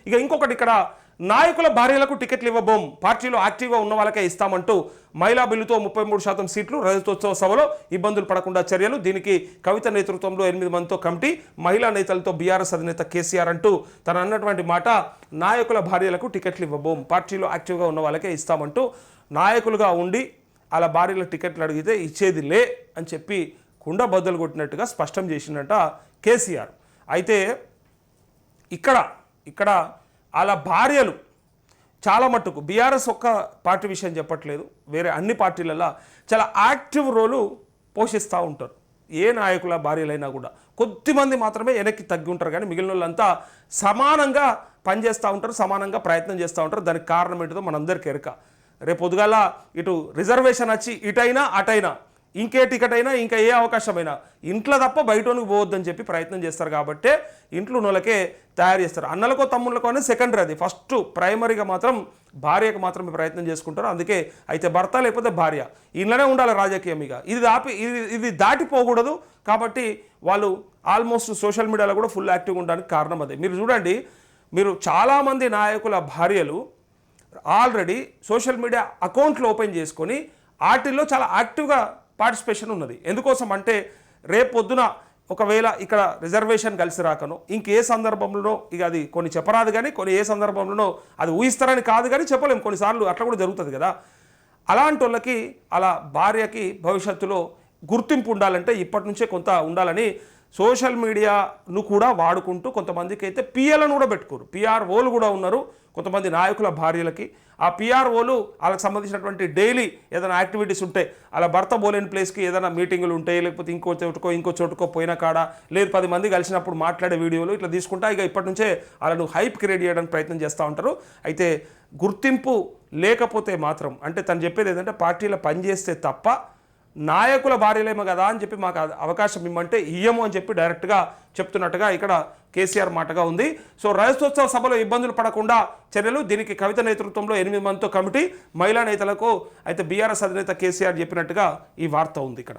ఇక ఇంకొకటి ఇక్కడ నాయకుల భార్యలకు టికెట్లు ఇవ్వబోం, పార్టీలో యాక్టివ్గా ఉన్న వాళ్ళకే ఇస్తామంటూ మహిళా బిల్లుతో 33% సీట్లు, రజతోత్సవ సభలో ఇబ్బందులు పడకుండా చర్యలు. దీనికి కవిత నేతృత్వంలో 8 మందితో కమిటీ, మహిళా నేతలతో బీఆర్ఎస్ అధినేత కేసీఆర్ అంటూ తను అన్నటువంటి మాట, నాయకుల భార్యలకు టికెట్లు ఇవ్వబోం, పార్టీలో యాక్టివ్గా ఉన్న వాళ్ళకే ఇస్తామంటూ నాయకులుగా ఉండి అలా భార్యలకు టికెట్లు అడిగితే ఇచ్చేది లే అని చెప్పి కుండ బద్దలు కొట్టినట్టుగా స్పష్టం చేసినట్ట కేసీఆర్. అయితే ఇక్కడ అలా భార్యలు చాలా మట్టుకు బీఆర్ఎస్ ఒక్క పార్టీ విషయం చెప్పట్లేదు, వేరే అన్ని పార్టీలలో చాలా యాక్టివ్ రోలు పోషిస్తూ ఉంటారు. ఏ నాయకుల భార్యలైనా కూడా కొద్దిమంది మాత్రమే వెనక్కి తగ్గి ఉంటారు, కానీ మిగిలిన వాళ్ళంతా సమానంగా పనిచేస్తూ ఉంటారు, సమానంగా ప్రయత్నం చేస్తూ ఉంటారు. దానికి కారణం ఏంటిదో మనందరికీ ఎరక. రేపు పొద్దుగాల ఇటు రిజర్వేషన్ వచ్చి ఇటైనా అటైనా ఇంకే టికెట్ అయినా ఇంకా ఏ అవకాశమైనా ఇంట్లో తప్ప బయటోనికి పోవద్దని చెప్పి ప్రయత్నం చేస్తారు. కాబట్టే ఇంట్లో ఉన్నోళ్ళకే తయారు చేస్తారు. అన్నలకో తమ్ముళ్ళకో అనేది సెకండరీ, అది ఫస్ట్ ప్రైమరీగా మాత్రం భార్యకు మాత్రమే ప్రయత్నం చేసుకుంటారు. అందుకే అయితే భర్త లేకపోతే భార్య ఇంట్లోనే ఉండాలి రాజకీయం. ఇక ఇది దాటిపోకూడదు. కాబట్టి వాళ్ళు ఆల్మోస్ట్ సోషల్ మీడియాలో కూడా ఫుల్ యాక్టివ్గా ఉండడానికి కారణం అదే. మీరు చూడండి, మీరు చాలామంది నాయకుల భార్యలు ఆల్రెడీ సోషల్ మీడియా అకౌంట్లు ఓపెన్ చేసుకొని వాటిల్లో చాలా యాక్టివ్గా పార్టిసిపేషన్ ఉన్నది. ఎందుకోసం అంటే రేపు పొద్దున ఒకవేళ ఇక్కడ రిజర్వేషన్ కలిసి రాకనో ఇంకే సందర్భంలోనో, ఇక అది కొన్ని చెప్పరాదు, కానీ కొన్ని ఏ సందర్భంలోనో అది ఊహిస్తారని కాదు, కానీ చెప్పలేము, కొన్నిసార్లు అట్లా కూడా జరుగుతుంది కదా. అలాంటి వాళ్ళకి అలా భార్యకి భవిష్యత్తులో గుర్తింపు ఉండాలంటే ఇప్పటి నుంచే కొంత ఉండాలని సోషల్ మీడియాను కూడా వాడుకుంటూ కొంతమందికి అయితే పిఎలను కూడా పెట్టుకోరు, పిఆర్ఓలు కూడా ఉన్నారు కొంతమంది నాయకుల భార్యలకి. ఆ పిఆర్ఓలు వాళ్ళకి సంబంధించినటువంటి డైలీ ఏదైనా యాక్టివిటీస్ ఉంటే, అలా భర్త పోలేని ప్లేస్కి ఏదైనా మీటింగులు ఉంటాయి, లేకపోతే ఇంకో చోటుకో పోయిన కాడ, లేదు 10 మంది కలిసినప్పుడు మాట్లాడే వీడియోలు ఇట్లా తీసుకుంటా ఇక ఇప్పటి నుంచే వాళ్ళను హైప్ క్రియేట్ చేయడానికి ప్రయత్నం చేస్తూ ఉంటారు. అయితే గుర్తింపు లేకపోతే మాత్రం, అంటే తను చెప్పేది ఏంటంటే పార్టీలో పనిచేస్తే తప్ప నాయకుల భార్యలేమో కదా అని చెప్పి మాకు అవకాశం ఇమ్మంటే ఇయ్యము అని చెప్పి డైరెక్ట్గా చెప్తున్నట్టుగా ఇక్కడ కేసీఆర్ మాటగా ఉంది. సో రజతోత్సవ సభలో ఇబ్బందులు పడకుండా చర్యలు, దీనికి కవిత నేతృత్వంలో 8 మందితో కమిటీ, మహిళా నేతలకు అయితే బీఆర్ఎస్ అధినేత కేసీఆర్ చెప్పినట్టుగా ఈ వార్త ఉంది ఇక్కడ.